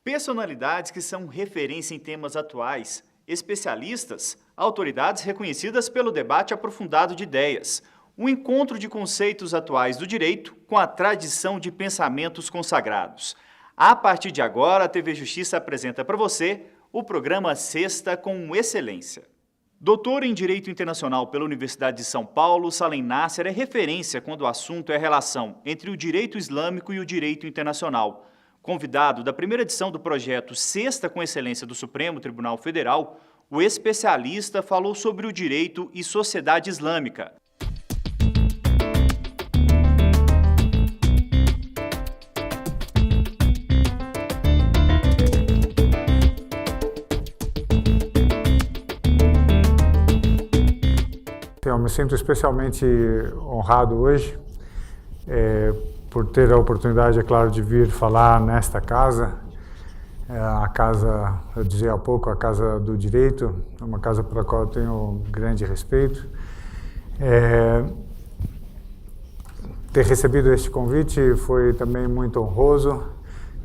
Personalidades que são referência em temas atuais, especialistas, autoridades reconhecidas pelo debate aprofundado de ideias, um encontro de conceitos atuais do direito com a tradição de pensamentos consagrados. A partir de agora, a TV Justiça apresenta para você o programa Sexta com Excelência. Doutor em Direito Internacional pela Universidade de São Paulo, Salem Nasser é referência quando o assunto é a relação entre o direito islâmico e o direito internacional. Convidado da primeira edição do projeto Sexta com Excelência do Supremo Tribunal Federal, o especialista falou sobre o direito e sociedade islâmica. Eu me sinto especialmente honrado hoje por ter a oportunidade, é claro, de vir falar nesta casa, a casa, eu dizia há pouco, a Casa do Direito, uma casa pela qual eu tenho grande respeito. Ter recebido este convite foi também muito honroso.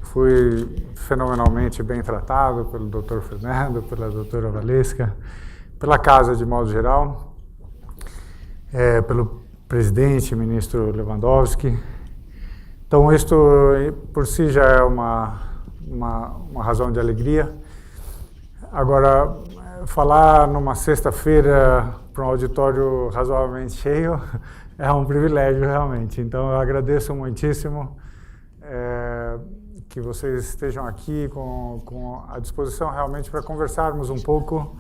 Fui fenomenalmente bem tratado pelo Dr. Fernando, pela doutora Valesca, pela casa de modo geral. Pelo presidente, ministro Lewandowski. Então, isto por si já é uma razão de alegria. Agora, falar numa sexta-feira para um auditório razoavelmente cheio é um privilégio, realmente. Então, eu agradeço muitíssimo que vocês estejam aqui com a disposição realmente para conversarmos um pouco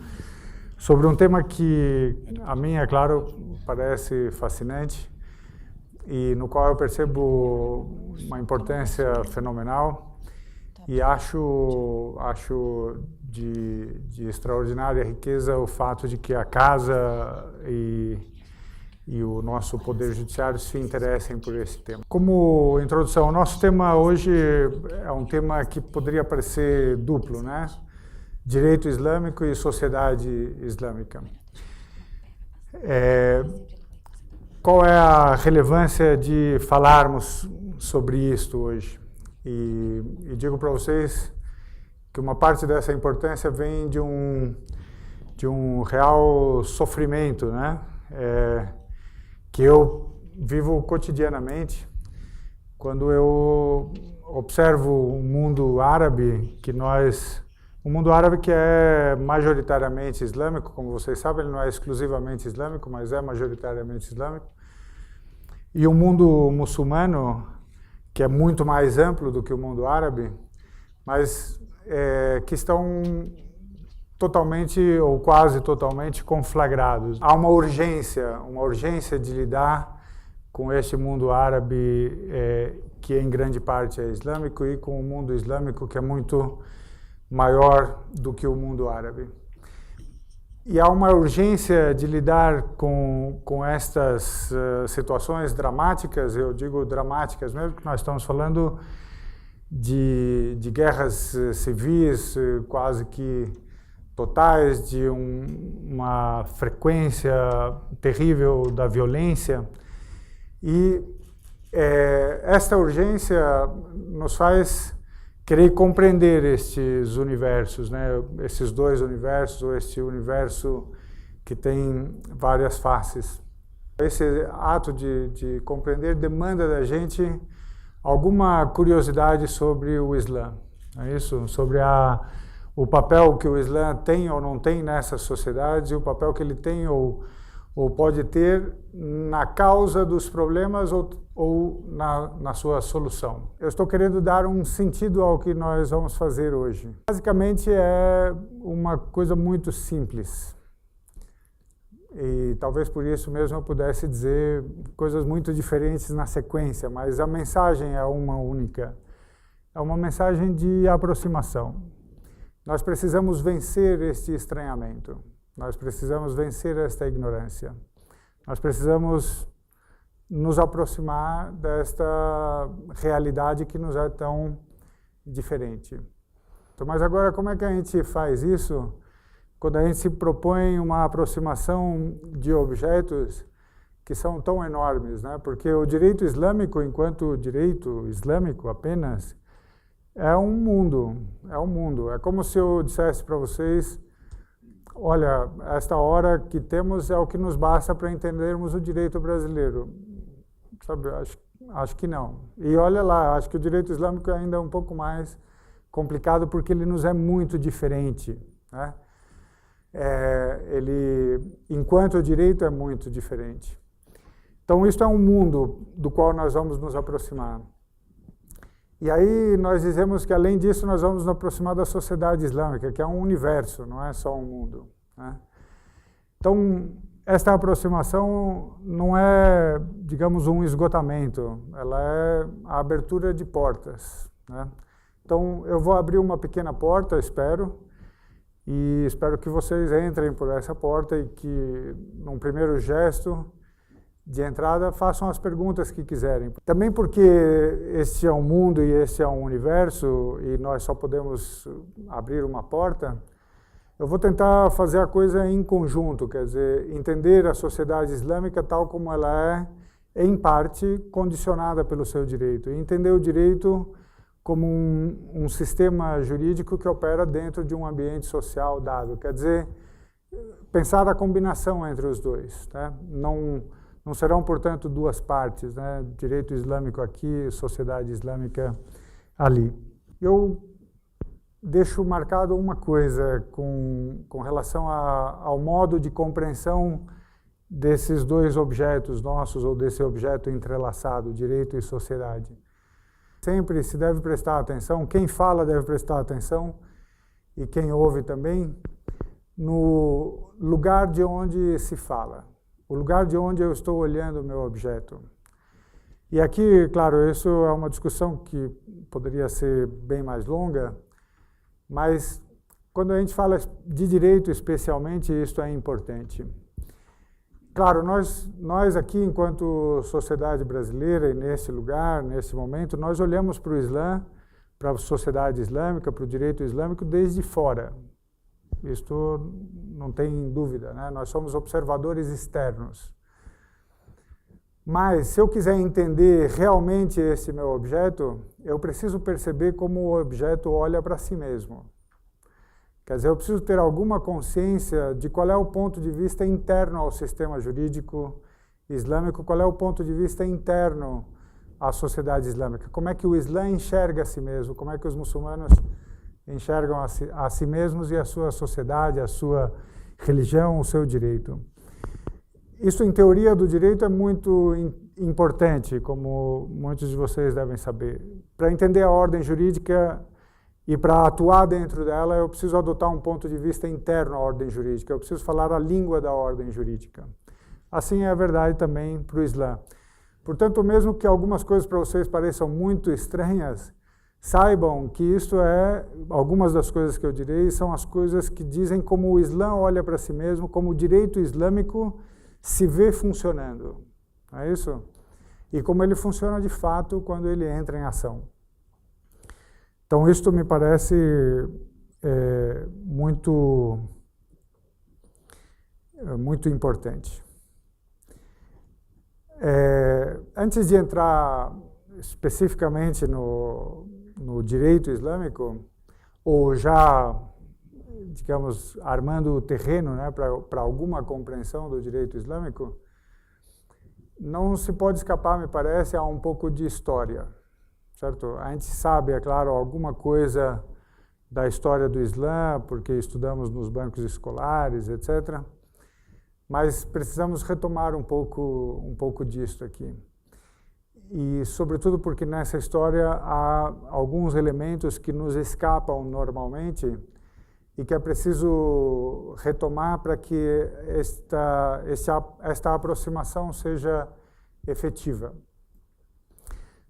sobre um tema que, a mim, é claro, parece fascinante e no qual eu percebo uma importância fenomenal e acho de extraordinária riqueza o fato de que a Casa e o nosso Poder Judiciário se interessem por esse tema. Como introdução, o nosso tema hoje é um tema que poderia parecer duplo, né? Direito islâmico e sociedade islâmica. Qual é a relevância de falarmos sobre isto hoje? E digo para vocês que uma parte dessa importância vem de um real sofrimento, né? Que eu vivo cotidianamente quando eu observo o mundo árabe o mundo árabe que é majoritariamente islâmico, como vocês sabem, ele não é exclusivamente islâmico, mas é majoritariamente islâmico. E o mundo muçulmano, que é muito mais amplo do que o mundo árabe, mas que estão totalmente ou quase totalmente conflagrados. Há uma urgência de lidar com este mundo árabe, que em grande parte é islâmico, e com o mundo islâmico, que é muito maior do que o mundo árabe. E há uma urgência de lidar com estas situações dramáticas, eu digo dramáticas mesmo, porque nós estamos falando de guerras civis quase que totais, de uma frequência terrível da violência. E esta urgência nos faz querer compreender estes universos, né? Esses dois universos, ou este universo que tem várias faces. Esse ato de compreender demanda da gente alguma curiosidade sobre o Islã, não é isso? Sobre o papel que o Islã tem ou não tem nessas sociedades, e o papel que ele tem ou pode ter na causa dos problemas ou na sua solução. Eu estou querendo dar um sentido ao que nós vamos fazer hoje. Basicamente é uma coisa muito simples. E talvez por isso mesmo eu pudesse dizer coisas muito diferentes na sequência, mas a mensagem é uma única. É uma mensagem de aproximação. Nós precisamos vencer este estranhamento. Nós precisamos vencer esta ignorância. Nós precisamos nos aproximar desta realidade que nos é tão diferente. Então, mas agora, como é que a gente faz isso quando a gente se propõe uma aproximação de objetos que são tão enormes, né? Porque o direito islâmico, enquanto direito islâmico apenas, é um mundo, É um mundo. É como se eu dissesse para vocês, olha, esta hora que temos é o que nos basta para entendermos o direito brasileiro. Sabe, acho que não. E olha lá, acho que o direito islâmico ainda é um pouco mais complicado porque ele nos é muito diferente, né? Enquanto o direito é muito diferente. Então, isso é um mundo do qual nós vamos nos aproximar. E aí nós dizemos que, além disso, nós vamos nos aproximar da sociedade islâmica, que é um universo, não é só um mundo, né? Então, esta aproximação não é, digamos, um esgotamento, ela é a abertura de portas, né? Então, eu vou abrir uma pequena porta, espero, e espero que vocês entrem por essa porta e que, num primeiro gesto de entrada, façam as perguntas que quiserem. Também porque este é um mundo e este é um universo e nós só podemos abrir uma porta, eu vou tentar fazer a coisa em conjunto, quer dizer, entender a sociedade islâmica tal como ela é, em parte, condicionada pelo seu direito. E entender o direito como um sistema jurídico que opera dentro de um ambiente social dado. Quer dizer, pensar a combinação entre os dois, né? Não serão, portanto, duas partes, né? Direito islâmico aqui, sociedade islâmica ali. Eu deixo marcado uma coisa com relação ao modo de compreensão desses dois objetos nossos, ou desse objeto entrelaçado, direito e sociedade. Sempre se deve prestar atenção, quem fala deve prestar atenção, e quem ouve também, no lugar de onde se fala, o lugar de onde eu estou olhando o meu objeto. E aqui, claro, isso é uma discussão que poderia ser bem mais longa, mas quando a gente fala de direito especialmente, isso é importante. Claro, nós aqui, enquanto sociedade brasileira, e nesse lugar, nesse momento, nós olhamos para o Islã, para a sociedade islâmica, para o direito islâmico desde fora. Isto não tem dúvida, né? Nós somos observadores externos. Mas, se eu quiser entender realmente esse meu objeto, eu preciso perceber como o objeto olha para si mesmo. Quer dizer, eu preciso ter alguma consciência de qual é o ponto de vista interno ao sistema jurídico islâmico, qual é o ponto de vista interno à sociedade islâmica. Como é que o Islã enxerga a si mesmo, como é que os muçulmanos enxergam a si mesmos e a sua sociedade, a sua religião, o seu direito. Isso, em teoria do direito, é muito importante, como muitos de vocês devem saber. Para entender a ordem jurídica e para atuar dentro dela, eu preciso adotar um ponto de vista interno à ordem jurídica, eu preciso falar a língua da ordem jurídica. Assim é a verdade também para o Islã. Portanto, mesmo que algumas coisas para vocês pareçam muito estranhas, saibam que isso algumas das coisas que eu direi são as coisas que dizem como o Islã olha para si mesmo, como o direito islâmico se vê funcionando. Não é isso? E como ele funciona de fato quando ele entra em ação. Então, isto me parece muito importante. Antes de entrar especificamente no direito islâmico, ou já, digamos, armando o terreno, né, para alguma compreensão do direito islâmico, não se pode escapar, me parece, a um pouco de história. Certo? A gente sabe, é claro, alguma coisa da história do Islã, porque estudamos nos bancos escolares, etc. Mas precisamos retomar um pouco disso aqui. E, sobretudo, porque nessa história há alguns elementos que nos escapam normalmente e que é preciso retomar para que esta aproximação seja efetiva.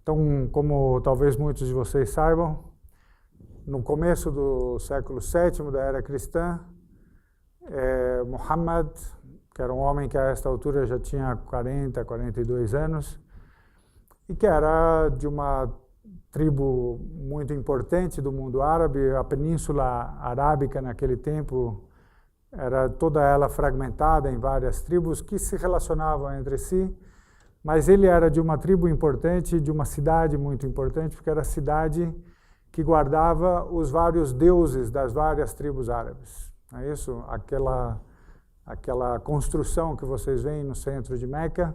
Então, como talvez muitos de vocês saibam, no começo do século VII da era cristã, Muhammad, que era um homem que a esta altura já tinha 40, 42 anos, e que era de uma tribo muito importante do mundo árabe. A Península Arábica naquele tempo era toda ela fragmentada em várias tribos que se relacionavam entre si, mas ele era de uma tribo importante, de uma cidade muito importante, porque era a cidade que guardava os vários deuses das várias tribos árabes. É isso? Aquela construção que vocês veem no centro de Meca,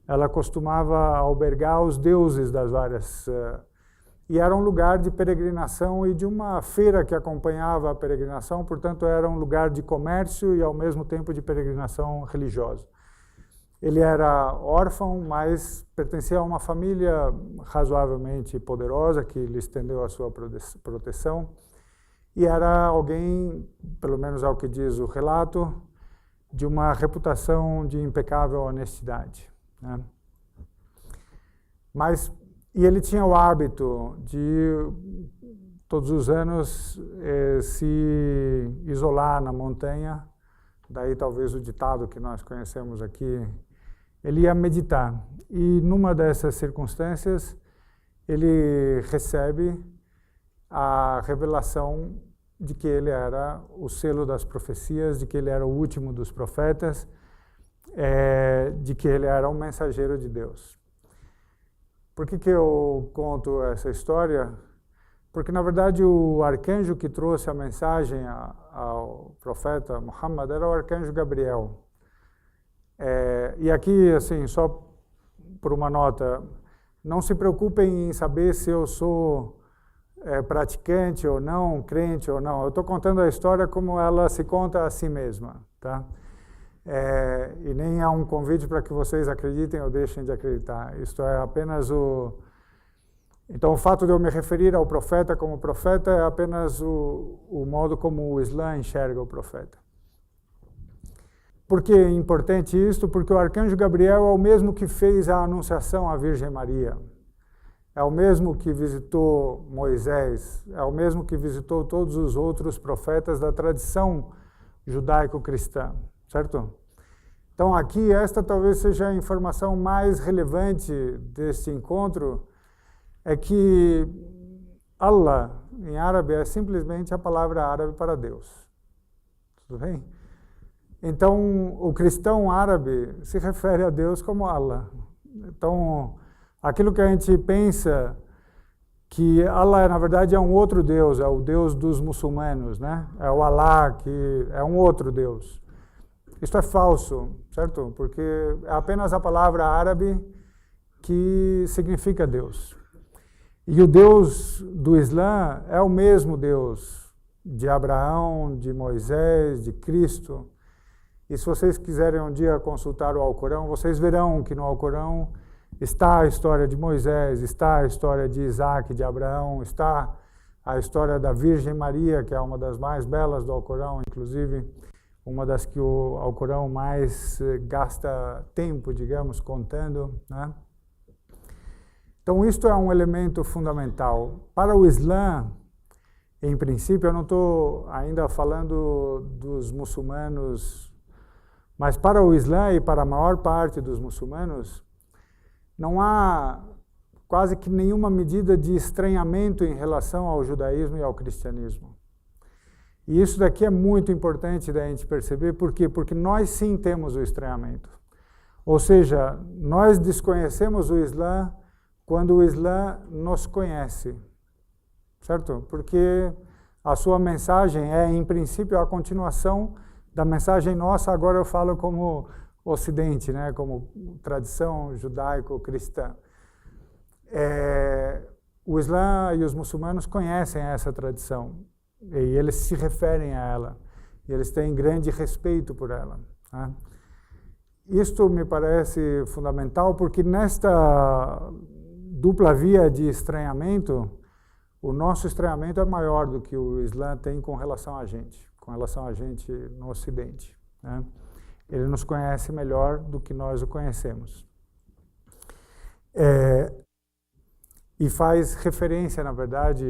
ela costumava albergar os deuses das várias... e era um lugar de peregrinação e de uma feira que acompanhava a peregrinação, portanto, era um lugar de comércio e, ao mesmo tempo, de peregrinação religiosa. Ele era órfão, mas pertencia a uma família razoavelmente poderosa, que lhe estendeu a sua proteção, e era alguém, pelo menos ao que diz o relato, de uma reputação de impecável honestidade, né? E ele tinha o hábito de, todos os anos, se isolar na montanha, daí talvez o ditado que nós conhecemos aqui, ele ia meditar. E numa dessas circunstâncias, ele recebe a revelação de que ele era o selo das profecias, de que ele era o último dos profetas, de que ele era um mensageiro de Deus. Por que eu conto essa história? Porque, na verdade, o arcanjo que trouxe a mensagem ao profeta Muhammad era o arcanjo Gabriel. E aqui, assim, só por uma nota, não se preocupem em saber se eu sou praticante ou não, crente ou não. Eu estou contando a história como ela se conta a si mesma, tá? E nem é um convite para que vocês acreditem ou deixem de acreditar. Isto é apenas Então, o fato de eu me referir ao profeta como profeta é apenas o modo como o Islã enxerga o profeta. Por que é importante isto? Porque o arcanjo Gabriel é o mesmo que fez a anunciação à Virgem Maria. É o mesmo que visitou Moisés, é o mesmo que visitou todos os outros profetas da tradição judaico-cristã, certo? Então, aqui, esta talvez seja a informação mais relevante deste encontro, é que Allah, em árabe, é simplesmente a palavra árabe para Deus. Tudo bem? Então, o cristão árabe se refere a Deus como Allah. Então, aquilo que a gente pensa que Allah, na verdade, é um outro Deus, é o Deus dos muçulmanos, né? É o Allah, que é um outro Deus. Isto é falso, certo? Porque é apenas a palavra árabe que significa Deus. E o Deus do Islã é o mesmo Deus de Abraão, de Moisés, de Cristo. E se vocês quiserem um dia consultar o Alcorão, vocês verão que no Alcorão está a história de Moisés, está a história de Isaac, de Abraão, está a história da Virgem Maria, que é uma das mais belas do Alcorão, inclusive uma das que o Alcorão mais gasta tempo, digamos, contando, né? Então, isto é um elemento fundamental. Para o Islã, em princípio, eu não estou ainda falando dos muçulmanos, mas para o Islã e para a maior parte dos muçulmanos, não há quase que nenhuma medida de estranhamento em relação ao judaísmo e ao cristianismo. E isso daqui é muito importante da gente perceber. Por quê? Porque nós sim temos o estranhamento. Ou seja, nós desconhecemos o Islã quando o Islã nos conhece, certo? Porque a sua mensagem é, em princípio, a continuação da mensagem nossa. Agora eu falo como Ocidente, né? Como tradição judaico-cristã. O Islã e os muçulmanos conhecem essa tradição e eles se referem a ela, e eles têm grande respeito por ela, né? Isto me parece fundamental, porque nesta dupla via de estranhamento, o nosso estranhamento é maior do que o Islã tem com relação a gente no Ocidente, né? Ele nos conhece melhor do que nós o conhecemos. E faz referência, na verdade,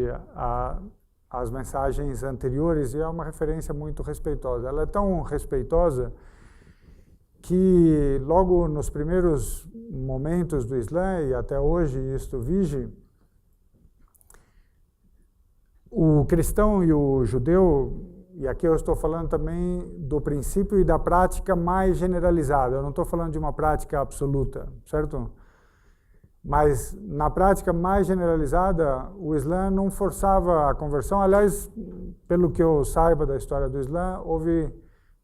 às mensagens anteriores, e é uma referência muito respeitosa. Ela é tão respeitosa que logo nos primeiros momentos do Islã, e até hoje isto vige, o cristão e o judeu, e aqui eu estou falando também do princípio e da prática mais generalizada, eu não estou falando de uma prática absoluta, certo? Mas, na prática mais generalizada, o Islã não forçava a conversão. Aliás, pelo que eu saiba da história do Islã, houve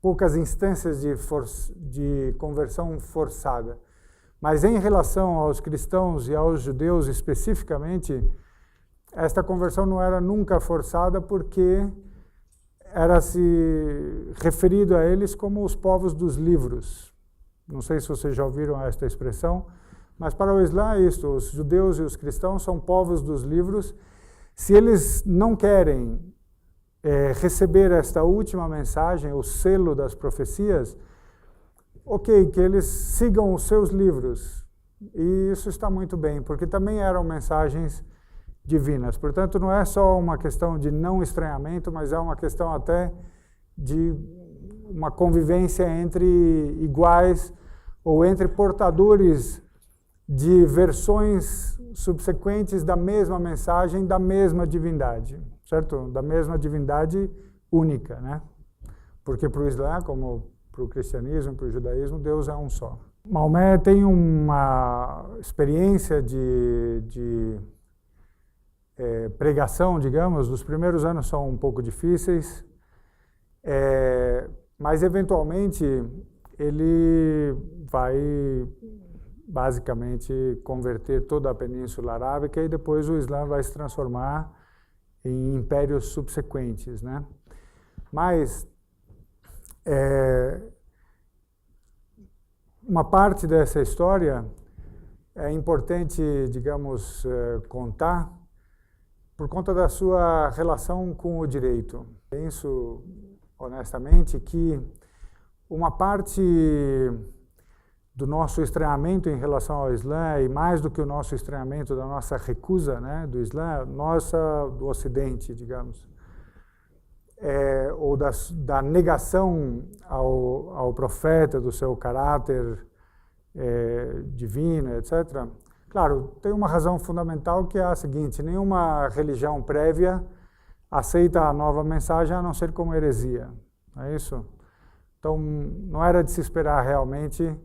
poucas instâncias de conversão forçada. Mas, em relação aos cristãos e aos judeus especificamente, esta conversão não era nunca forçada porque era se referido a eles como os povos dos livros. Não sei se vocês já ouviram esta expressão, mas para o Islã é isto: os judeus e os cristãos são povos dos livros. Se eles não querem receber esta última mensagem, o selo das profecias, ok, que eles sigam os seus livros. E isso está muito bem, porque também eram mensagens divinas. Portanto, não é só uma questão de não estranhamento, mas é uma questão até de uma convivência entre iguais ou entre portadores de versões subsequentes da mesma mensagem, da mesma divindade, certo? Da mesma divindade única, né? Porque para o Islã, como para o cristianismo, para o judaísmo, Deus é um só. Maomé tem uma experiência de pregação, digamos. Os primeiros anos são um pouco difíceis, mas eventualmente ele vai basicamente converter toda a Península Arábica e depois o Islã vai se transformar em impérios subsequentes, né? Mas uma parte dessa história é importante, digamos, contar por conta da sua relação com o direito. Penso, honestamente, que uma parte do nosso estranhamento em relação ao Islã, e mais do que o nosso estranhamento, da nossa recusa, né, do Islã, nossa do Ocidente, digamos, ou da negação ao profeta, do seu caráter divino, etc. Claro, tem uma razão fundamental que é a seguinte: nenhuma religião prévia aceita a nova mensagem a não ser como heresia, não é isso? Então, não era de se esperar realmente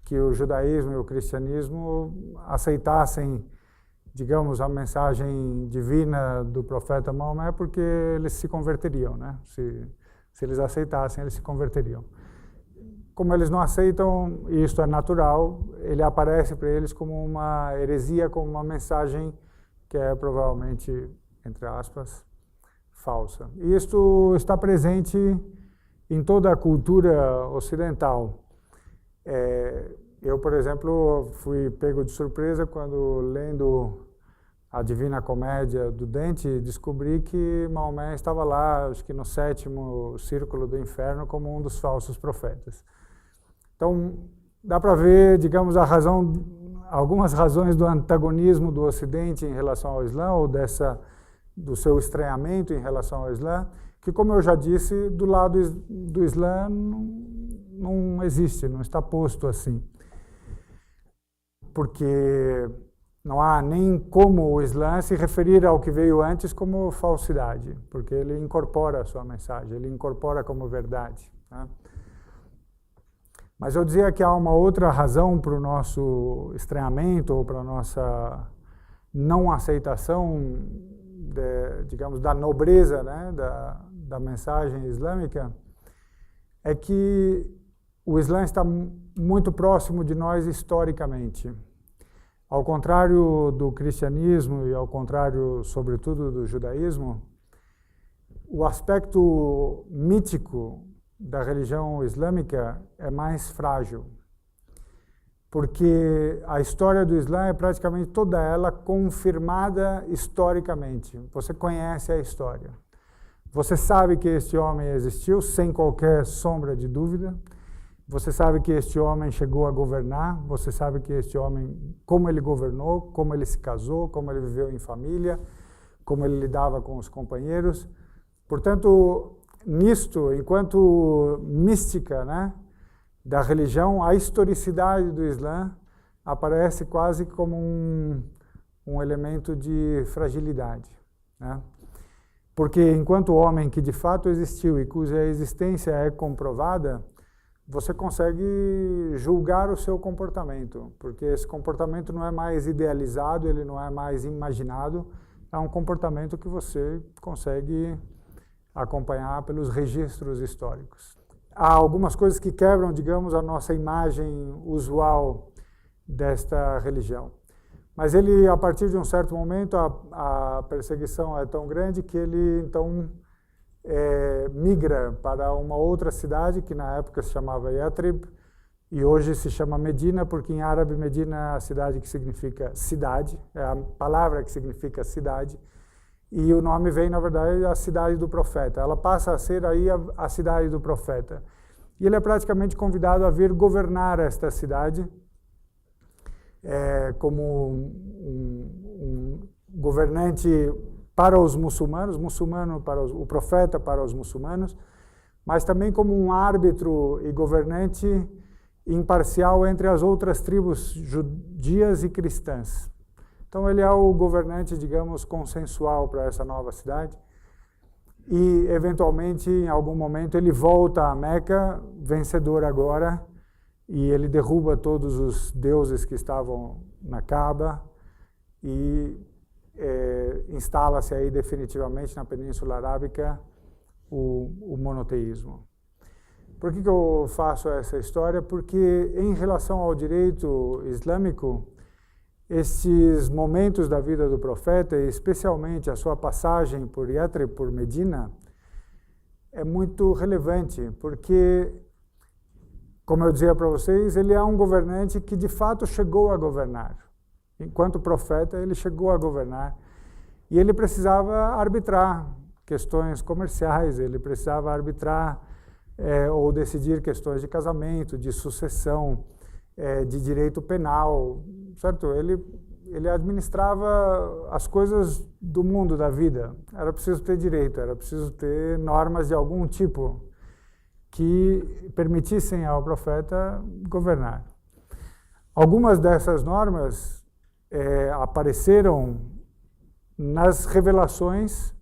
que o judaísmo e o cristianismo aceitassem, digamos, a mensagem divina do profeta Maomé, porque eles se converteriam, né? Se eles aceitassem, eles se converteriam. Como eles não aceitam, e isto é natural, ele aparece para eles como uma heresia, como uma mensagem que é provavelmente, entre aspas, falsa. E isto está presente em toda a cultura ocidental. Eu, por exemplo, fui pego de surpresa quando, lendo a Divina Comédia do Dante, descobri que Maomé estava lá, acho que no 7º círculo do inferno, como um dos falsos profetas. Então, dá para ver, digamos, algumas razões do antagonismo do Ocidente em relação ao Islã, ou do seu estranhamento em relação ao Islã, que, como eu já disse, do lado do Islã não existe, não está posto assim. Porque não há nem como o Islã se referir ao que veio antes como falsidade, porque ele incorpora a sua mensagem, ele incorpora como verdade, né? Mas eu dizia que há uma outra razão para o nosso estranhamento ou para a nossa não aceitação, digamos, da nobreza, né, da mensagem islâmica, é que o Islã está muito próximo de nós historicamente. Ao contrário do cristianismo e ao contrário, sobretudo, do judaísmo, o aspecto mítico da religião islâmica é mais frágil, porque a história do Islã é praticamente toda ela confirmada historicamente. Você conhece a história. Você sabe que este homem existiu sem qualquer sombra de dúvida. Você sabe que este homem chegou a governar. Você sabe que este homem, como ele governou, como ele se casou, como ele viveu em família, como ele lidava com os companheiros. Portanto, nisto, enquanto mística, né, da religião, a historicidade do Islã aparece quase como um elemento de fragilidade, né? Porque enquanto homem que de fato existiu e cuja existência é comprovada, você consegue julgar o seu comportamento, porque esse comportamento não é mais idealizado, ele não é mais imaginado, é um comportamento que você consegue acompanhar pelos registros históricos. Há algumas coisas que quebram, digamos, a nossa imagem usual desta religião. Mas ele, a partir de um certo momento, a perseguição é tão grande que ele, então, migra para uma outra cidade, que na época se chamava Yatrib, e hoje se chama Medina, porque em árabe Medina é a cidade que significa cidade, é a palavra que significa cidade, e o nome vem, na verdade, da cidade do profeta. Ela passa a ser aí a cidade do profeta. E ele é praticamente convidado a vir governar esta cidade, como um governante para os muçulmanos, o profeta para os muçulmanos, mas também como um árbitro e governante imparcial entre as outras tribos judias e cristãs. Então ele é o governante, digamos, consensual para essa nova cidade e, eventualmente, em algum momento, ele volta a Meca, vencedor agora, e ele derruba todos os deuses que estavam na Kaaba e instala-se aí definitivamente na Península Arábica o monoteísmo. Por que eu faço essa história? Porque em relação ao direito islâmico, esses momentos da vida do profeta, especialmente a sua passagem por Yatrib, por Medina, é muito relevante, porque, como eu dizia para vocês, ele é um governante que de fato chegou a governar. Enquanto profeta, ele chegou a governar e ele precisava arbitrar questões comerciais, ele precisava arbitrar ou decidir questões de casamento, de sucessão, de direito penal, certo? Ele administrava as coisas do mundo, da vida. Era preciso ter direito, era preciso ter normas de algum tipo que permitissem ao profeta governar. Algumas dessas normas apareceram nas revelações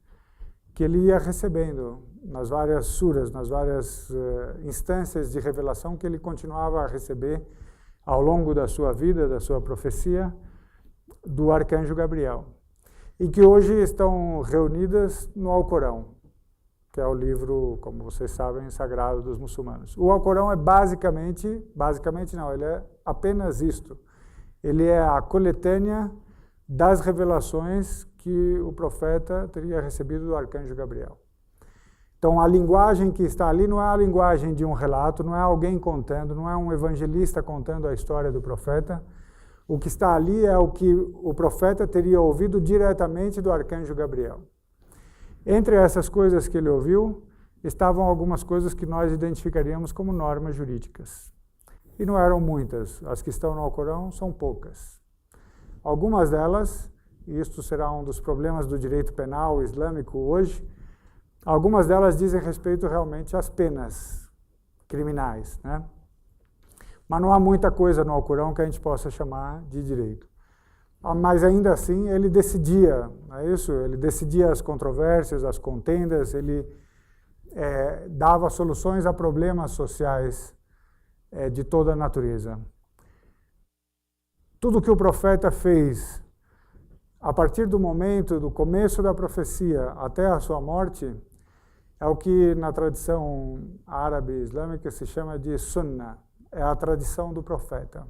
que ele ia recebendo, nas várias suras, nas várias instâncias de revelação que ele continuava a receber ao longo da sua vida, da sua profecia, do arcanjo Gabriel, e que hoje estão reunidas no Alcorão, que é o livro, como vocês sabem, sagrado dos muçulmanos. O Alcorão é basicamente não, ele é apenas isto. Ele é a coletânea das revelações que o profeta teria recebido do arcanjo Gabriel. Então, a linguagem que está ali não é a linguagem de um relato, não é alguém contando, não é um evangelista contando a história do profeta. O que está ali é o que o profeta teria ouvido diretamente do arcanjo Gabriel. Entre essas coisas que ele ouviu, estavam algumas coisas que nós identificaríamos como normas jurídicas. E não eram muitas, as que estão no Alcorão são poucas. Algumas delas, e isto será um dos problemas do direito penal islâmico hoje, algumas delas dizem respeito realmente às penas criminais, né? Mas não há muita coisa no Alcorão que a gente possa chamar de direito. Mas ainda assim ele decidia, não é isso? Ele decidia as controvérsias, as contendas, ele dava soluções a problemas sociais de toda a natureza. Tudo que o profeta fez, a partir do momento do começo da profecia até a sua morte, é o que na tradição árabe islâmica se chama de sunnah, é a tradição do profeta.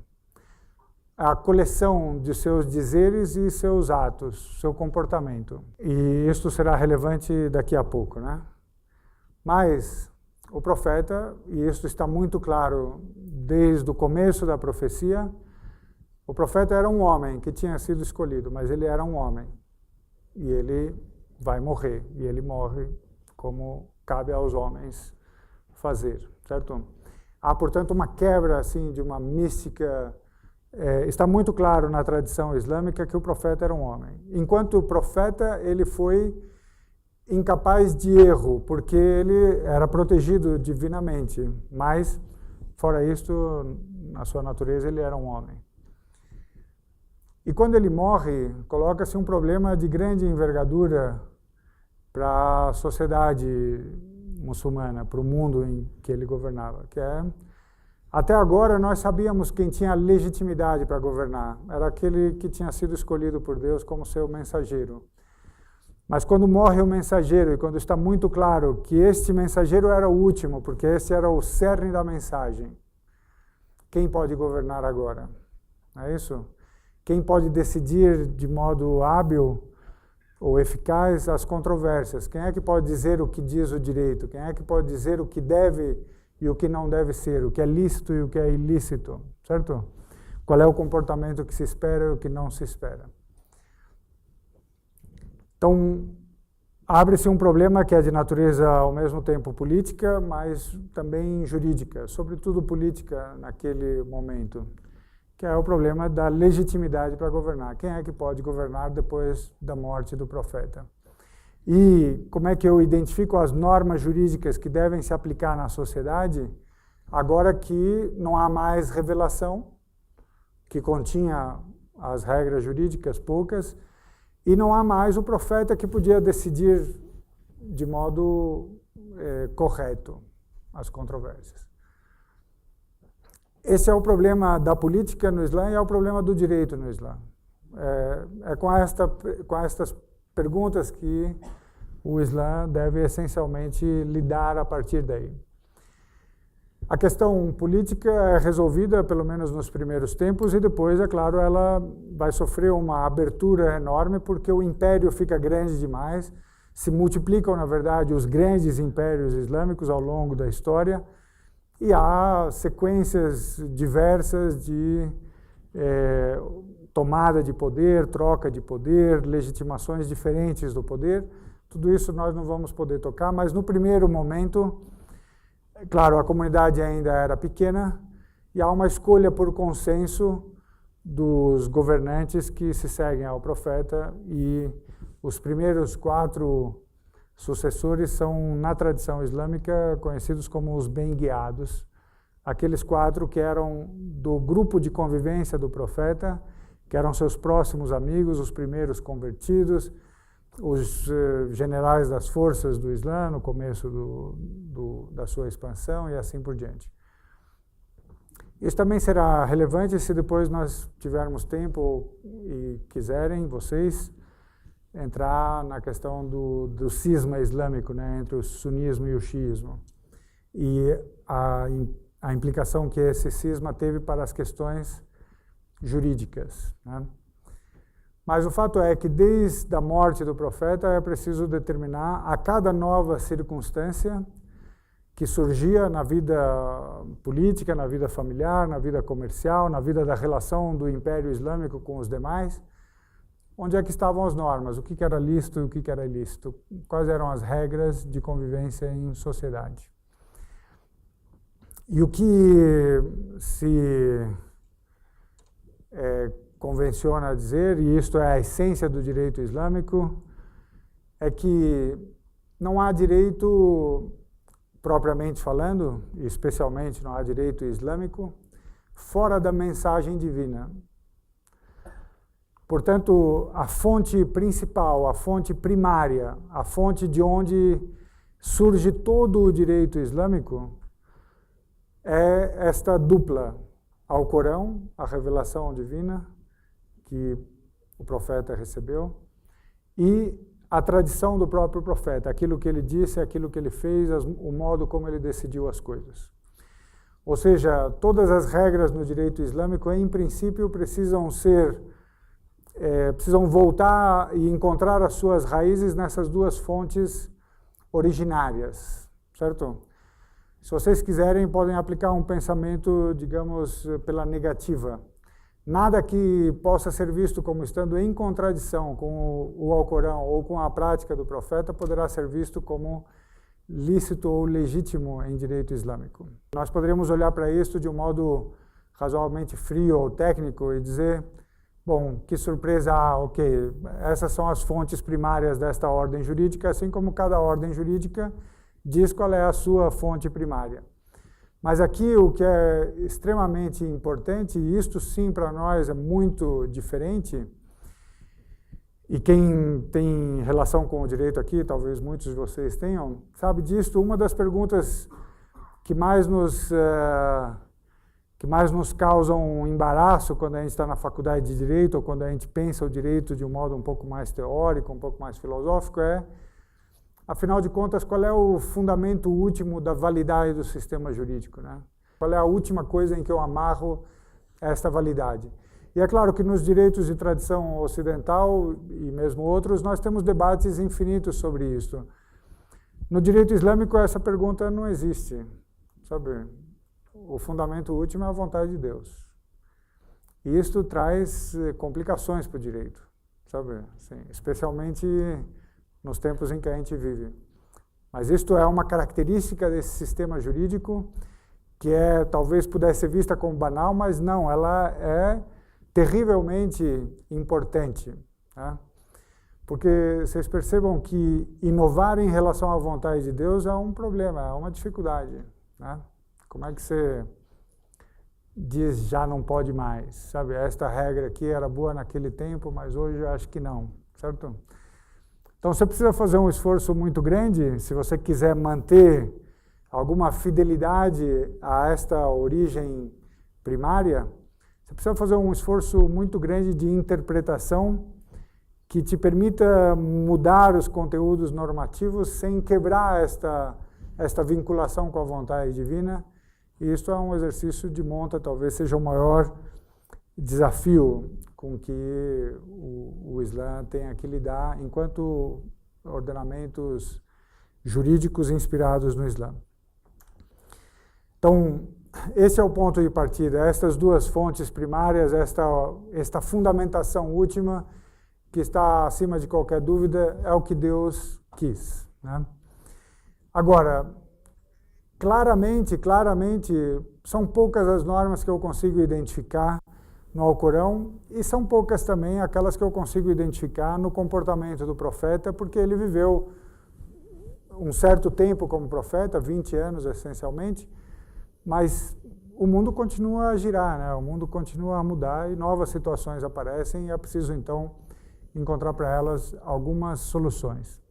A coleção de seus dizeres e seus atos, seu comportamento. E isto será relevante daqui a pouco, né? Mas o profeta, e isso está muito claro desde o começo da profecia, o profeta era um homem que tinha sido escolhido, mas ele era um homem. E ele vai morrer, e ele morre como cabe aos homens fazer, certo? Há, portanto, uma quebra assim, de uma mística. Está muito claro na tradição islâmica que o profeta era um homem. Enquanto profeta, ele foi incapaz de erro, porque ele era protegido divinamente, mas, fora isto, na sua natureza, ele era um homem. E quando ele morre, coloca-se um problema de grande envergadura para a sociedade muçulmana, para o mundo em que ele governava, que é Até agora nós sabíamos quem tinha legitimidade para governar. Era aquele que tinha sido escolhido por Deus como seu mensageiro. Mas quando morre o mensageiro e quando está muito claro que este mensageiro era o último, porque este era o cerne da mensagem, quem pode governar agora? Não é isso? Quem pode decidir de modo hábil ou eficaz as controvérsias? Quem é que pode dizer o que diz o direito? Quem é que pode dizer o que deve e o que não deve ser? O que é lícito e o que é ilícito? Certo? Qual é o comportamento que se espera e o que não se espera? Então, abre-se um problema que é de natureza ao mesmo tempo política, mas também jurídica, sobretudo política naquele momento, que é o problema da legitimidade para governar. Quem é que pode governar depois da morte do profeta? E como é que eu identifico as normas jurídicas que devem se aplicar na sociedade, agora que não há mais revelação, que continha as regras jurídicas poucas, e não há mais o profeta que podia decidir de modo correto as controvérsias. Esse é o problema da política no Islã e é o problema do direito no Islã. É com estas perguntas que o Islã deve essencialmente lidar a partir daí. A questão política é resolvida, pelo menos nos primeiros tempos, e depois, é claro, ela vai sofrer uma abertura enorme, porque o império fica grande demais, se multiplicam, na verdade, os grandes impérios islâmicos ao longo da história, e há sequências diversas de tomada de poder, troca de poder, legitimações diferentes do poder. Tudo isso nós não vamos poder tocar, mas no primeiro momento, claro, a comunidade ainda era pequena e há uma escolha por consenso dos governantes que se seguem ao profeta, e os primeiros 4 sucessores são, na tradição islâmica, conhecidos como os bem-guiados, aqueles 4 que eram do grupo de convivência do profeta, que eram seus próximos amigos, os primeiros convertidos, os generais das forças do Islã no começo da sua expansão e assim por diante. Isso também será relevante se depois nós tivermos tempo e quiserem, vocês, entrar na questão do cisma islâmico, né, entre o sunismo e o xiismo, e a implicação que esse cisma teve para as questões jurídicas, né? Mas o fato é que desde a morte do profeta é preciso determinar a cada nova circunstância que surgia na vida política, na vida familiar, na vida comercial, na vida da relação do Império Islâmico com os demais, onde é que estavam as normas, o que era lícito e o que era ilícito, quais eram as regras de convivência em sociedade. E o que se convenciona a dizer, e isto é a essência do direito islâmico, é que não há direito, propriamente falando, e especialmente não há direito islâmico, fora da mensagem divina. Portanto, a fonte principal, a fonte primária, a fonte de onde surge todo o direito islâmico é esta dupla: ao Corão, a revelação divina que o profeta recebeu, e a tradição do próprio profeta, aquilo que ele disse, aquilo que ele fez, o modo como ele decidiu as coisas. Ou seja, todas as regras no direito islâmico, em princípio, precisam voltar e encontrar as suas raízes nessas duas fontes originárias, certo? Se vocês quiserem, podem aplicar um pensamento, digamos, pela negativa. Nada que possa ser visto como estando em contradição com o Alcorão ou com a prática do profeta poderá ser visto como lícito ou legítimo em direito islâmico. Nós poderíamos olhar para isso de um modo razoavelmente frio ou técnico e dizer, bom, que surpresa, ok, essas são as fontes primárias desta ordem jurídica, assim como cada ordem jurídica diz qual é a sua fonte primária. Mas aqui o que é extremamente importante, e isto sim para nós é muito diferente, e quem tem relação com o direito aqui, talvez muitos de vocês tenham, sabe disto, uma das perguntas que mais nos que mais nos causam um embaraço quando a gente está na faculdade de Direito ou quando a gente pensa o direito de um modo um pouco mais teórico, um pouco mais filosófico, afinal de contas, qual é o fundamento último da validade do sistema jurídico, né? Qual é a última coisa em que eu amarro esta validade? E é claro que nos direitos de tradição ocidental e mesmo outros, nós temos debates infinitos sobre isso. No direito islâmico, essa pergunta não existe, sabe? O fundamento último é a vontade de Deus. E isto traz complicações para o direito, sabe? Assim, especialmente nos tempos em que a gente vive. Mas isto é uma característica desse sistema jurídico que talvez pudesse ser vista como banal, mas não, ela é terrivelmente importante, né? Porque vocês percebam que inovar em relação à vontade de Deus é um problema, é uma dificuldade, né? Como é que você diz já não pode mais, sabe? Esta regra aqui era boa naquele tempo, mas hoje eu acho que não, certo? Então você precisa fazer um esforço muito grande se você quiser manter alguma fidelidade a esta origem primária. Você precisa fazer um esforço muito grande de interpretação que te permita mudar os conteúdos normativos sem quebrar esta vinculação com a vontade divina. E isso é um exercício de monta, talvez seja o maior desafio com que o Islã tem que lidar enquanto ordenamentos jurídicos inspirados no Islã. Então, esse é o ponto de partida, estas duas fontes primárias, esta fundamentação última, que está acima de qualquer dúvida, é o que Deus quis, né? Agora, claramente, são poucas as normas que eu consigo identificar no Alcorão e são poucas também aquelas que eu consigo identificar no comportamento do profeta, porque ele viveu um certo tempo como profeta, 20 anos essencialmente, mas o mundo continua a girar, né? O mundo continua a mudar e novas situações aparecem e é preciso, então, encontrar para elas algumas soluções.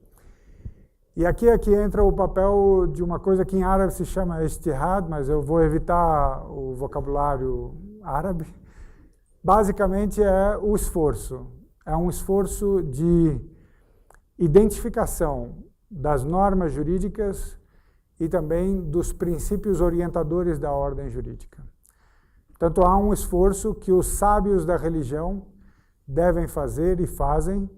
E aqui é que entra o papel de uma coisa que em árabe se chama ijtihad, mas eu vou evitar o vocabulário árabe. Basicamente é o esforço. É um esforço de identificação das normas jurídicas e também dos princípios orientadores da ordem jurídica. Portanto, há um esforço que os sábios da religião devem fazer e fazem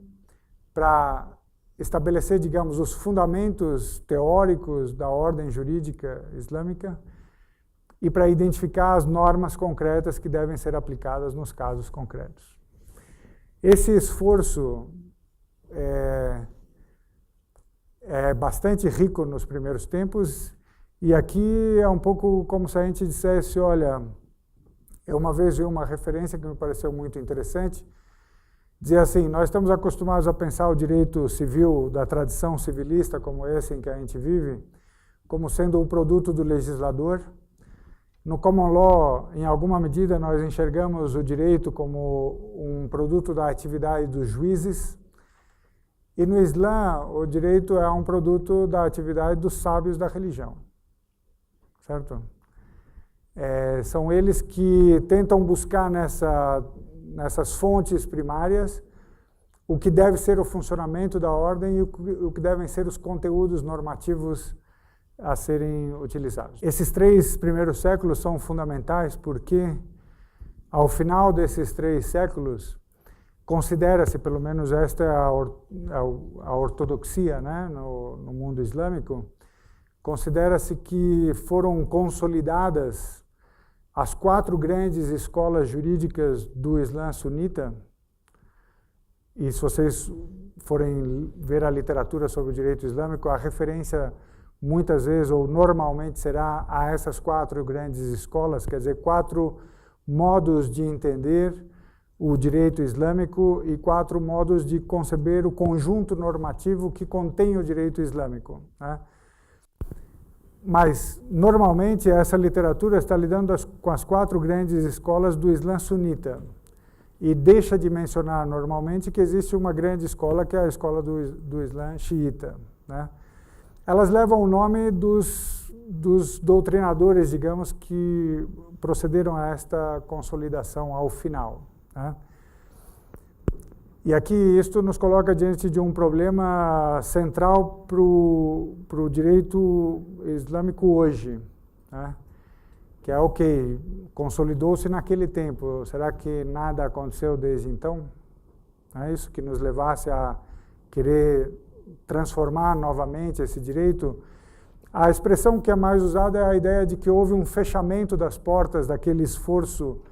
para estabelecer, digamos, os fundamentos teóricos da ordem jurídica islâmica e para identificar as normas concretas que devem ser aplicadas nos casos concretos. Esse esforço é bastante rico nos primeiros tempos e aqui é um pouco como se a gente dissesse, olha, eu uma vez vi uma referência que me pareceu muito interessante, dizia assim, nós estamos acostumados a pensar o direito civil da tradição civilista como esse em que a gente vive, como sendo o produto do legislador. No common law, em alguma medida, nós enxergamos o direito como um produto da atividade dos juízes. E no Islã, o direito é um produto da atividade dos sábios da religião. Certo? São eles que tentam buscar nessas fontes primárias o que deve ser o funcionamento da ordem e o que devem ser os conteúdos normativos a serem utilizados. Esses 3 primeiros séculos são fundamentais porque, ao final desses 3 séculos, considera-se, pelo menos esta é a ortodoxia, né, no mundo islâmico, considera-se que foram consolidadas as 4 grandes escolas jurídicas do Islã sunita, e se vocês forem ver a literatura sobre o direito islâmico, a referência muitas vezes, ou normalmente será a essas 4 grandes escolas, quer dizer, 4 modos de entender o direito islâmico e 4 modos de conceber o conjunto normativo que contém o direito islâmico, né? Mas, normalmente, essa literatura está lidando com as 4 grandes escolas do Islã sunita e deixa de mencionar normalmente que existe uma grande escola que é a escola do Islã xiita, né? Elas levam o nome dos dos doutrinadores, digamos, que procederam a esta consolidação ao final, né? E aqui isto nos coloca diante de um problema central para o direito islâmico hoje, né? Que é, ok, consolidou-se naquele tempo, será que nada aconteceu desde então? É isso que nos levasse a querer transformar novamente esse direito? A expressão que é mais usada é a ideia de que houve um fechamento das portas daquele esforço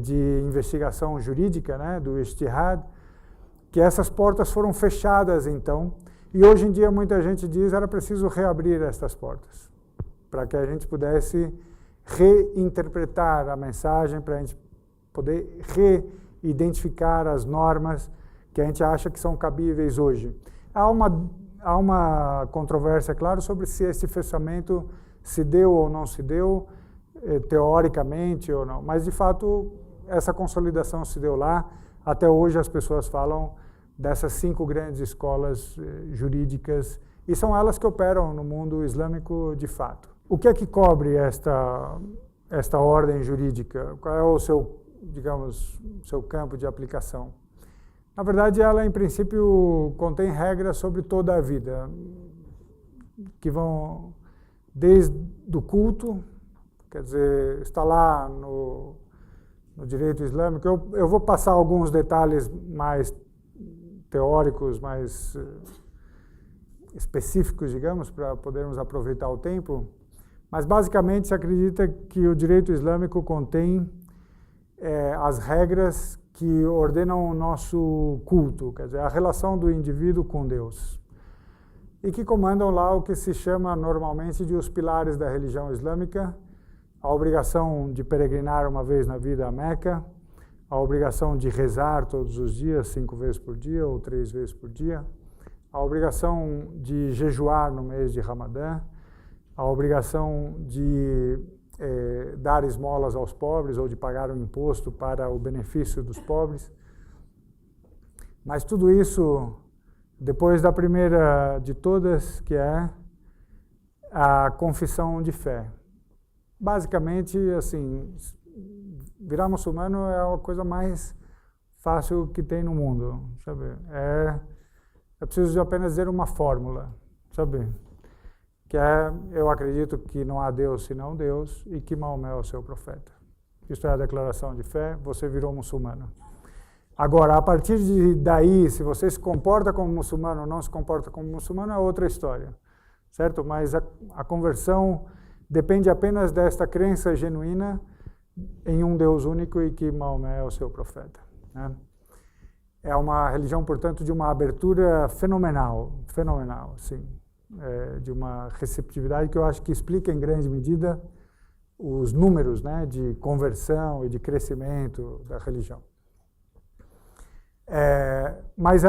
de investigação jurídica, né, do ijtihad, que essas portas foram fechadas então, e hoje em dia muita gente diz que era preciso reabrir estas portas, para que a gente pudesse reinterpretar a mensagem, para a gente poder reidentificar as normas que a gente acha que são cabíveis hoje. Há uma controvérsia, claro, sobre se esse fechamento se deu ou não se deu, teoricamente ou não, mas de fato essa consolidação se deu lá. Até hoje as pessoas falam dessas 5 grandes escolas jurídicas e são elas que operam no mundo islâmico de fato. O que é que cobre esta ordem jurídica? Qual é o seu, digamos, seu campo de aplicação? Na verdade, ela em princípio contém regras sobre toda a vida, que vão desde o culto, quer dizer, está lá no direito islâmico. Eu vou passar alguns detalhes mais teóricos, mais específicos, digamos, para podermos aproveitar o tempo, mas basicamente se acredita que o direito islâmico contém as regras que ordenam o nosso culto, quer dizer, a relação do indivíduo com Deus, e que comandam lá o que se chama normalmente de os pilares da religião islâmica: a obrigação de peregrinar uma vez na vida a Meca, a obrigação de rezar todos os dias, 5 vezes por dia ou 3 vezes por dia, a obrigação de jejuar no mês de Ramadã, a obrigação de dar esmolas aos pobres ou de pagar um imposto para o benefício dos pobres. Mas tudo isso depois da primeira de todas, que é a confissão de fé. Basicamente, assim, virar muçulmano é a coisa mais fácil que tem no mundo, sabe? É preciso de apenas dizer uma fórmula, sabe? Que é: eu acredito que não há Deus senão Deus e que Maomé é o seu profeta. Isto é a declaração de fé, você virou muçulmano. Agora, a partir daí, se você se comporta como muçulmano ou não se comporta como muçulmano, é outra história, certo? Mas a conversão depende apenas desta crença genuína em um Deus único e que Maomé é o seu profeta, né? É uma religião, portanto, de uma abertura fenomenal, sim. De uma receptividade que eu acho que explica em grande medida os números, né, de conversão e de crescimento da religião. Mas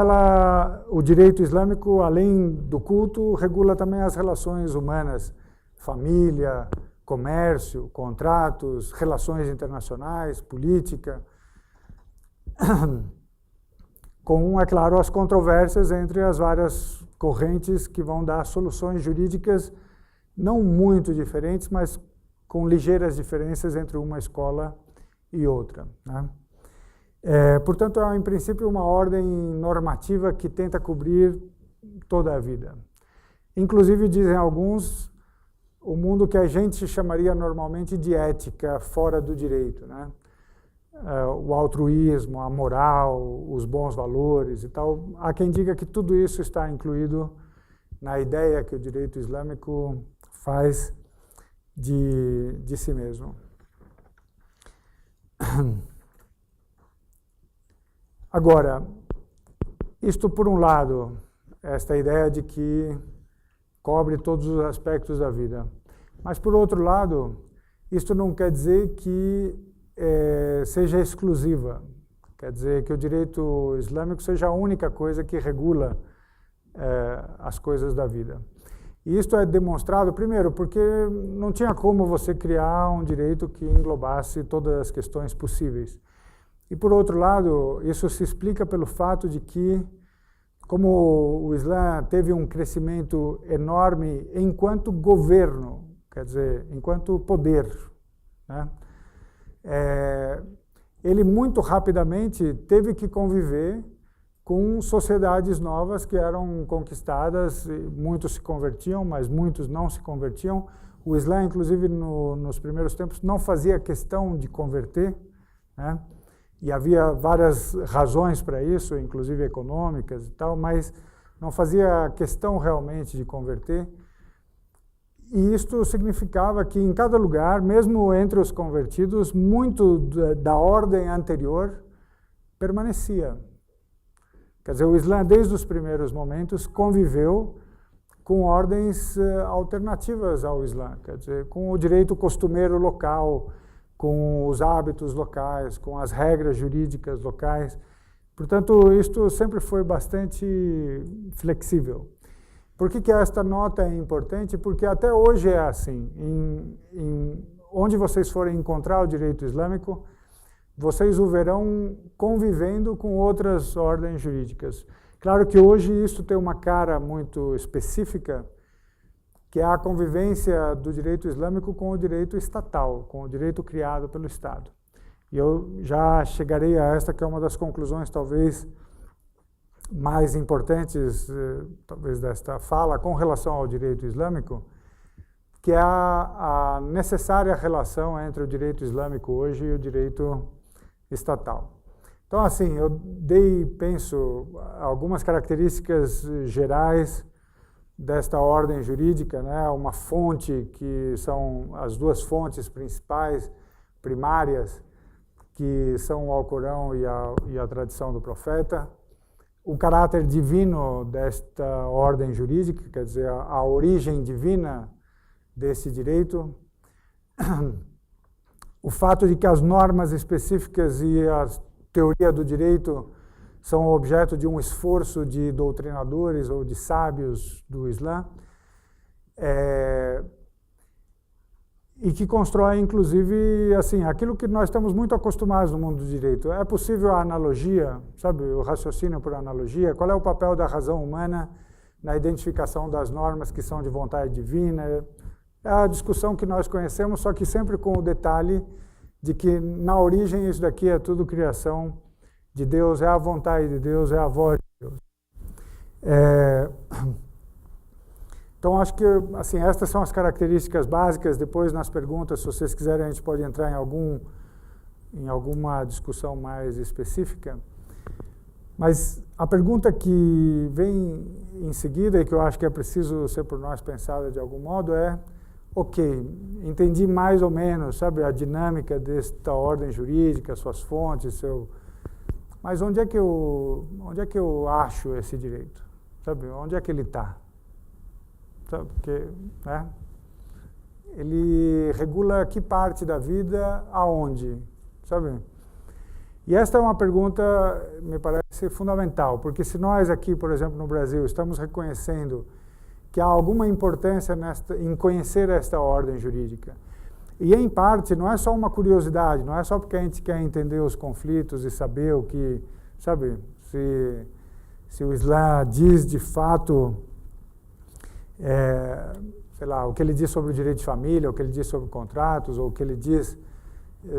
o direito islâmico, além do culto, regula também as relações humanas, família, comércio, contratos, relações internacionais, política, com, é claro, as controvérsias entre as várias correntes que vão dar soluções jurídicas não muito diferentes, mas com ligeiras diferenças entre uma escola e outra, né? Portanto, é em princípio uma ordem normativa que tenta cobrir toda a vida. Inclusive, dizem alguns, o mundo que a gente chamaria normalmente de ética fora do direito, né? O altruísmo, a moral, os bons valores e tal. Há quem diga que tudo isso está incluído na ideia que o direito islâmico faz de si mesmo. Agora, isto por um lado, esta ideia de que cobre todos os aspectos da vida. Mas por outro lado, isto não quer dizer que seja exclusiva. Quer dizer que o direito islâmico seja a única coisa que regula as coisas da vida. E isto é demonstrado, primeiro, porque não tinha como você criar um direito que englobasse todas as questões possíveis. E, por outro lado, isso se explica pelo fato de que, como o Islã teve um crescimento enorme enquanto governo, quer dizer, enquanto poder, né? Ele muito rapidamente teve que conviver com sociedades novas que eram conquistadas, muitos se convertiam, mas muitos não se convertiam. O Islã, inclusive, nos primeiros tempos, não fazia questão de converter, né? E havia várias razões para isso, inclusive econômicas e tal, mas não fazia questão realmente de converter. E isto significava que em cada lugar, mesmo entre os convertidos, muito da ordem anterior permanecia. Quer dizer, o Islã, desde os primeiros momentos, conviveu com ordens alternativas ao Islã, quer dizer, com o direito costumeiro local, com os hábitos locais, com as regras jurídicas locais. Portanto, isto sempre foi bastante flexível. Por que esta nota é importante? Porque até hoje é assim. Onde vocês forem encontrar o direito islâmico, vocês o verão convivendo com outras ordens jurídicas. Claro que hoje isso tem uma cara muito específica, que é a convivência do direito islâmico com o direito estatal, com o direito criado pelo Estado. E eu já chegarei a esta, que é uma das conclusões talvez mais importantes, talvez desta fala, com relação ao direito islâmico, que é a necessária relação entre o direito islâmico hoje e o direito estatal. Então, assim, eu penso, algumas características gerais desta ordem jurídica, né? Uma fonte, que são as duas fontes principais, primárias, que são o Alcorão e a tradição do profeta. O caráter divino desta ordem jurídica, quer dizer, a origem divina desse direito. O fato de que as normas específicas e a teoria do direito são objeto de um esforço de doutrinadores ou de sábios do Islã, e que constrói, inclusive, assim, aquilo que nós estamos muito acostumados no mundo do direito. É possível a analogia, sabe, o raciocínio por analogia? Qual é o papel da razão humana na identificação das normas que são de vontade divina? É a discussão que nós conhecemos, só que sempre com o detalhe de que, na origem, isso daqui é tudo criação de Deus, é a vontade de Deus, é a voz de Deus. Então, acho que, assim, estas são as características básicas. Depois, nas perguntas, se vocês quiserem, a gente pode entrar em alguma discussão mais específica. Mas a pergunta que vem em seguida, e que eu acho que é preciso ser por nós pensada de algum modo, é: ok, entendi mais ou menos, sabe, a dinâmica desta ordem jurídica, suas fontes, mas onde é que eu acho esse direito? Sabe, onde é que ele está? Porque, né, ele regula que parte da vida, aonde, sabe? E esta é uma pergunta, me parece, fundamental, porque se nós aqui, por exemplo, no Brasil, estamos reconhecendo que há alguma importância em conhecer esta ordem jurídica, e em parte não é só uma curiosidade, não é só porque a gente quer entender os conflitos e saber o que, sabe, se o Islã diz de fato, sei lá, o que ele diz sobre o direito de família, o que ele diz sobre contratos, ou o que ele diz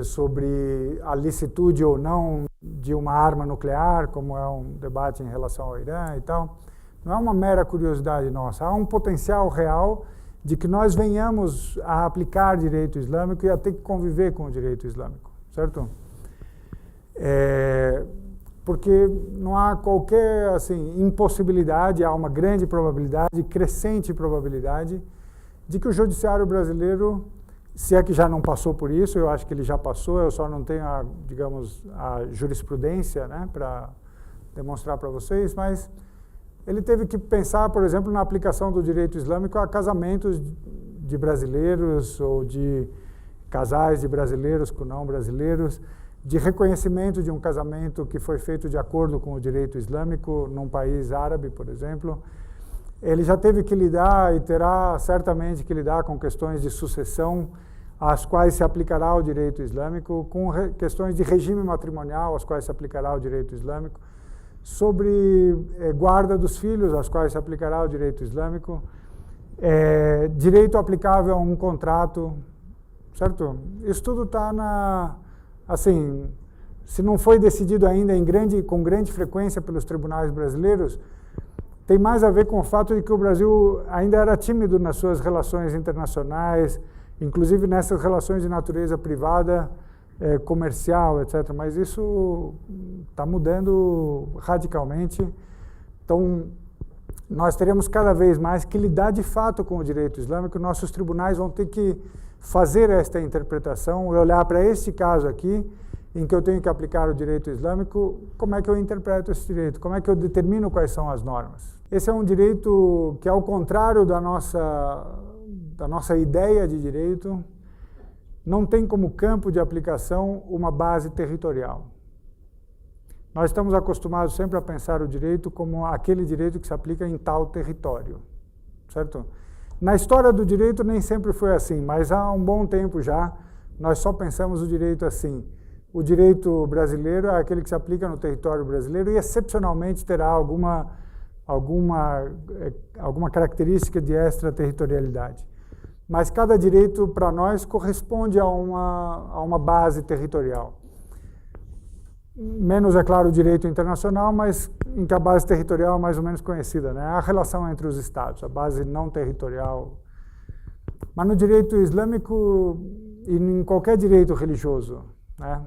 sobre a licitude ou não de uma arma nuclear, como é um debate em relação ao Irã e tal. Não é uma mera curiosidade nossa, há um potencial real de que nós venhamos a aplicar direito islâmico e a ter que conviver com o direito islâmico, certo? Porque não há qualquer, assim, impossibilidade, há uma grande probabilidade, crescente probabilidade, de que o judiciário brasileiro, se é que já não passou por isso, eu acho que ele já passou, eu só não tenho, digamos, a jurisprudência, né, para demonstrar para vocês, mas ele teve que pensar, por exemplo, na aplicação do direito islâmico a casamentos de brasileiros ou de casais de brasileiros com não brasileiros, de reconhecimento de um casamento que foi feito de acordo com o direito islâmico num país árabe, por exemplo. Ele já teve que lidar e terá certamente que lidar com questões de sucessão, às quais se aplicará o direito islâmico, com questões de regime matrimonial, às quais se aplicará o direito islâmico. sobre guarda dos filhos, aos quais se aplicará o direito islâmico, direito aplicável a um contrato, certo? Isso tudo está assim, se não foi decidido ainda com grande frequência pelos tribunais brasileiros, tem mais a ver com o fato de que o Brasil ainda era tímido nas suas relações internacionais, inclusive nessas relações de natureza privada, comercial, etc. Mas isso está mudando radicalmente. Então, nós teremos cada vez mais que lidar de fato com o direito islâmico. Nossos tribunais vão ter que fazer esta interpretação e olhar para este caso aqui, em que eu tenho que aplicar o direito islâmico, como é que eu interpreto esse direito? Como é que eu determino quais são as normas? Esse é um direito que, ao contrário da nossa ideia de direito, não tem como campo de aplicação uma base territorial. Nós estamos acostumados sempre a pensar o direito como aquele direito que se aplica em tal território, certo? Na história do direito nem sempre foi assim, mas há um bom tempo já nós só pensamos o direito assim. O direito brasileiro é aquele que se aplica no território brasileiro e, excepcionalmente, terá alguma característica de extraterritorialidade. Mas cada direito, para nós, corresponde a uma base territorial. Menos, é claro, o direito internacional, mas em que a base territorial é mais ou menos conhecida, né? A relação entre os estados, a base não territorial. Mas no direito islâmico e em qualquer direito religioso, né?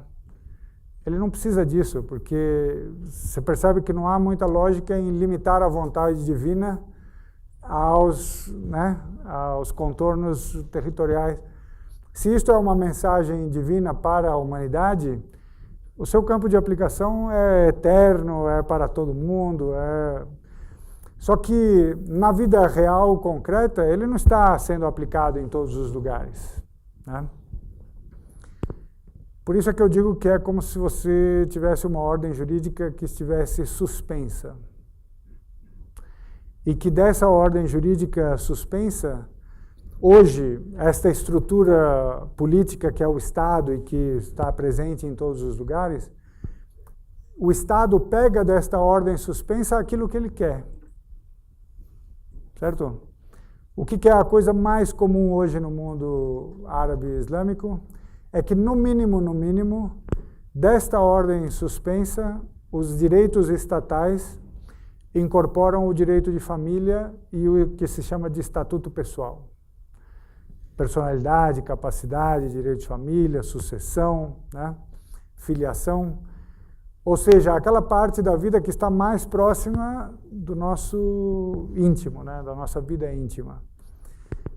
Ele não precisa disso, porque você percebe que não há muita lógica em limitar a vontade divina aos contornos territoriais. Se isto é uma mensagem divina para a humanidade, o seu campo de aplicação é eterno, é para todo mundo. Só que na vida real, concreta, ele não está sendo aplicado em todos os lugares, né? Por isso é que eu digo que é como se você tivesse uma ordem jurídica que estivesse suspensa. E que dessa ordem jurídica suspensa, hoje, esta estrutura política que é o Estado e que está presente em todos os lugares, o Estado pega desta ordem suspensa aquilo que ele quer. Certo? O que é a coisa mais comum hoje no mundo árabe e islâmico? É que, no mínimo, desta ordem suspensa, os direitos estatais incorporam o direito de família e o que se chama de estatuto pessoal. Personalidade, capacidade, direito de família, sucessão, né? Filiação. Ou seja, aquela parte da vida que está mais próxima do nosso íntimo, né? Da nossa vida íntima.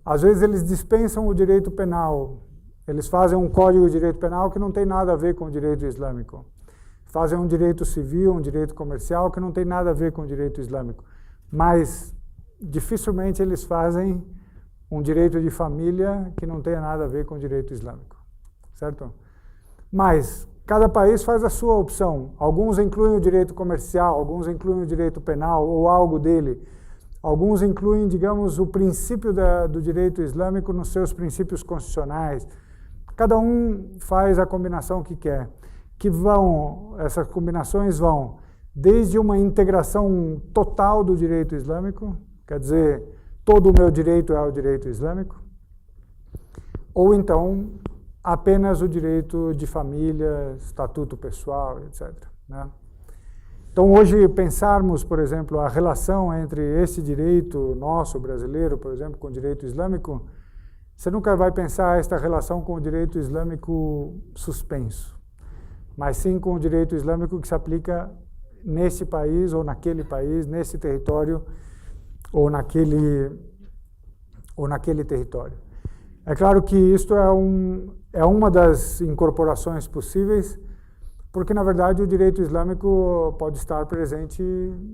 Às vezes eles dispensam o direito penal. Eles fazem um código de direito penal que não tem nada a ver com o direito islâmico. Fazem um direito civil, um direito comercial que não tem nada a ver com o direito islâmico. Mas dificilmente eles fazem um direito de família que não tenha nada a ver com o direito islâmico. Certo? Mas cada país faz a sua opção. Alguns incluem o direito comercial, alguns incluem o direito penal ou algo dele. Alguns incluem, digamos, o princípio do direito islâmico nos seus princípios constitucionais. Cada um faz a combinação que quer. Essas combinações vão desde uma integração total do direito islâmico, quer dizer, todo o meu direito é o direito islâmico, ou então apenas o direito de família, estatuto pessoal, etc. Né? Então, hoje, pensarmos, por exemplo, a relação entre esse direito nosso, brasileiro, por exemplo, com o direito islâmico, você nunca vai pensar esta relação com o direito islâmico suspenso, mas sim com o direito islâmico que se aplica nesse país ou naquele país, nesse território ou naquele território. É claro que isto é uma das incorporações possíveis, porque, na verdade, o direito islâmico pode estar presente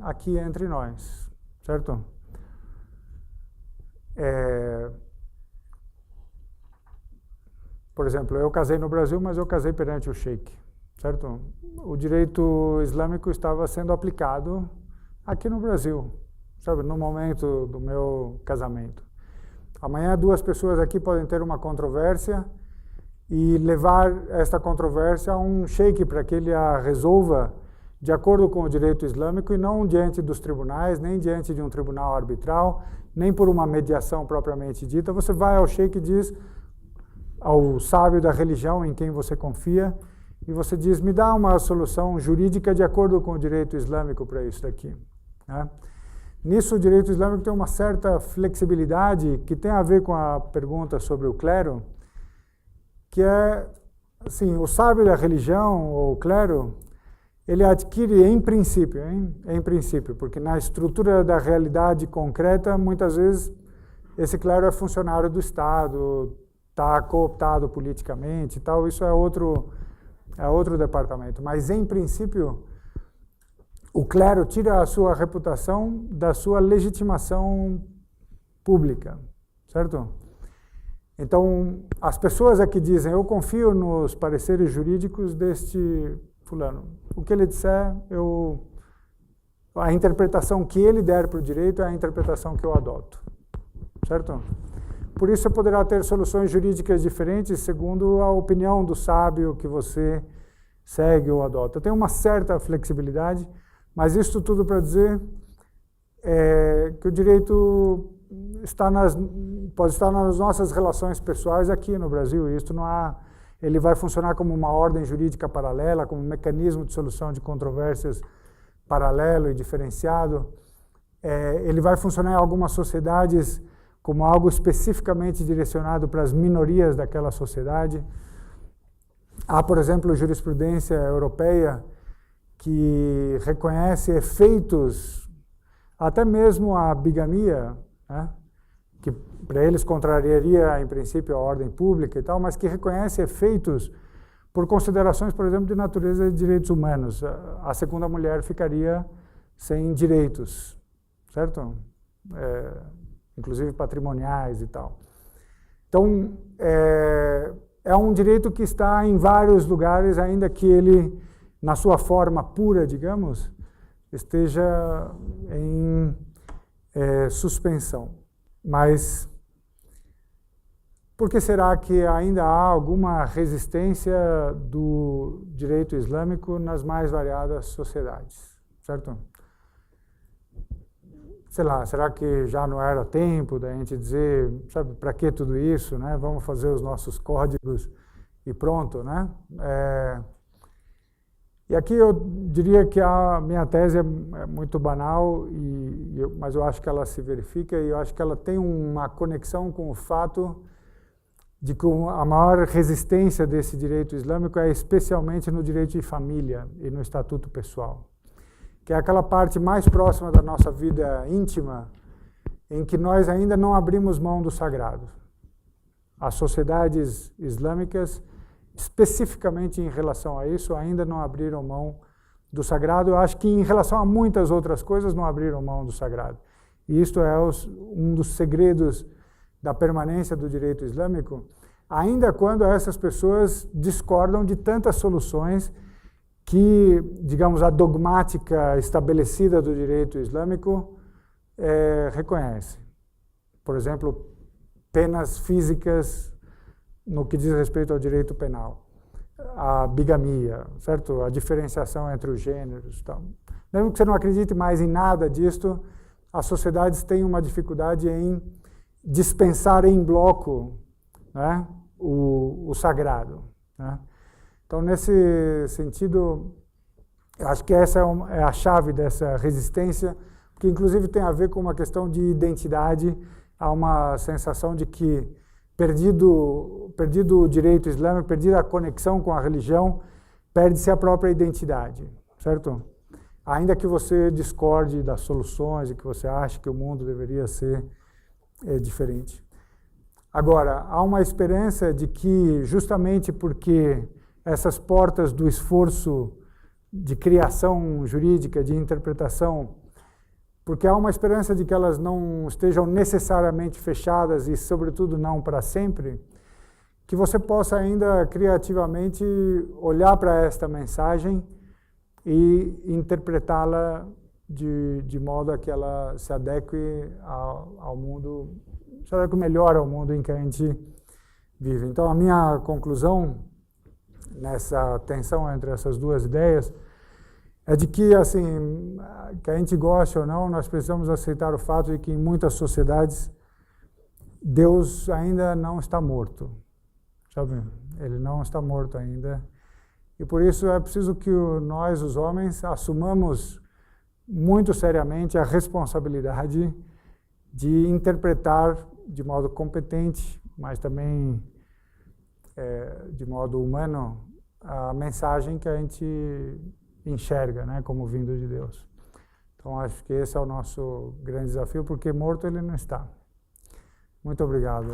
aqui entre nós, certo? Por exemplo, eu casei no Brasil, mas eu casei perante o sheik, certo? O direito islâmico estava sendo aplicado aqui no Brasil, sabe, no momento do meu casamento. Amanhã 2 pessoas aqui podem ter uma controvérsia e levar esta controvérsia a um sheik para que ele a resolva de acordo com o direito islâmico e não diante dos tribunais, nem diante de um tribunal arbitral, nem por uma mediação propriamente dita. Você vai ao sheik e diz ao sábio da religião em quem você confia, e você diz, me dá uma solução jurídica de acordo com o direito islâmico para isso daqui. Né? Nisso, o direito islâmico tem uma certa flexibilidade que tem a ver com a pergunta sobre o clero, que é, assim, o sábio da religião, ou o clero, ele adquire em princípio, porque na estrutura da realidade concreta, muitas vezes, esse clero é funcionário do Estado, está cooptado politicamente e tal, isso é outro departamento. Mas, em princípio, o clero tira a sua reputação da sua legitimação pública, certo? Então, as pessoas aqui dizem, eu confio nos pareceres jurídicos deste fulano. O que ele disser, a interpretação que ele der para o direito é a interpretação que eu adoto, certo? Por isso, você poderá ter soluções jurídicas diferentes segundo a opinião do sábio que você segue ou adota. Tem uma certa flexibilidade, mas isso tudo para dizer que o direito pode estar nas nossas relações pessoais aqui no Brasil. E isso ele vai funcionar como uma ordem jurídica paralela, como um mecanismo de solução de controvérsias paralelo e diferenciado. Ele vai funcionar em algumas sociedades como algo especificamente direcionado para as minorias daquela sociedade. Há, por exemplo, jurisprudência europeia que reconhece efeitos, até mesmo a bigamia, né, que para eles contrariaria, em princípio, a ordem pública e tal, mas que reconhece efeitos por considerações, por exemplo, de natureza de direitos humanos. A segunda mulher ficaria sem direitos, certo? Inclusive patrimoniais e tal. Então, é um direito que está em vários lugares, ainda que ele, na sua forma pura, digamos, esteja em suspensão. Mas por que será que ainda há alguma resistência do direito islâmico nas mais variadas sociedades, certo? Sei lá, será que já não era tempo da gente dizer, sabe, para que tudo isso, né? Vamos fazer os nossos códigos e pronto, né? E aqui eu diria que a minha tese é muito banal, mas eu acho que ela se verifica e eu acho que ela tem uma conexão com o fato de que a maior resistência desse direito islâmico é especialmente no direito de família e no estatuto pessoal, que é aquela parte mais próxima da nossa vida íntima, em que nós ainda não abrimos mão do sagrado. As sociedades islâmicas, especificamente em relação a isso, ainda não abriram mão do sagrado. Eu acho que em relação a muitas outras coisas não abriram mão do sagrado. E isto é um dos segredos da permanência do direito islâmico, ainda quando essas pessoas discordam de tantas soluções que, digamos, a dogmática estabelecida do direito islâmico reconhece. Por exemplo, penas físicas no que diz respeito ao direito penal, a bigamia, certo? A diferenciação entre os gêneros. Tal. Mesmo que você não acredite mais em nada disto, as sociedades têm uma dificuldade em dispensar em bloco, né, o sagrado. Né? Então, nesse sentido, eu acho que essa é a chave dessa resistência, que inclusive tem a ver com uma questão de identidade. Há uma sensação de que, perdido o direito islâmico, perdida a conexão com a religião, perde-se a própria identidade, certo? Ainda que você discorde das soluções e que você ache que o mundo deveria ser diferente. Agora, há uma esperança de que, justamente porque essas portas do esforço de criação jurídica, de interpretação, porque há uma esperança de que elas não estejam necessariamente fechadas e, sobretudo, não para sempre, que você possa ainda criativamente olhar para esta mensagem e interpretá-la de modo a que ela se adeque ao mundo, se adeque melhor ao mundo em que a gente vive. Então, a minha conclusão nessa tensão entre essas duas ideias é de que, assim, que a gente goste ou não, nós precisamos aceitar o fato de que em muitas sociedades Deus ainda não está morto, sabe? Ele não está morto ainda. E por isso é preciso que nós, os homens, assumamos muito seriamente a responsabilidade de interpretar de modo competente, mas também de modo humano, a mensagem que a gente enxerga, né, como vindo de Deus. Então, acho que esse é o nosso grande desafio, porque morto ele não está. Muito obrigado.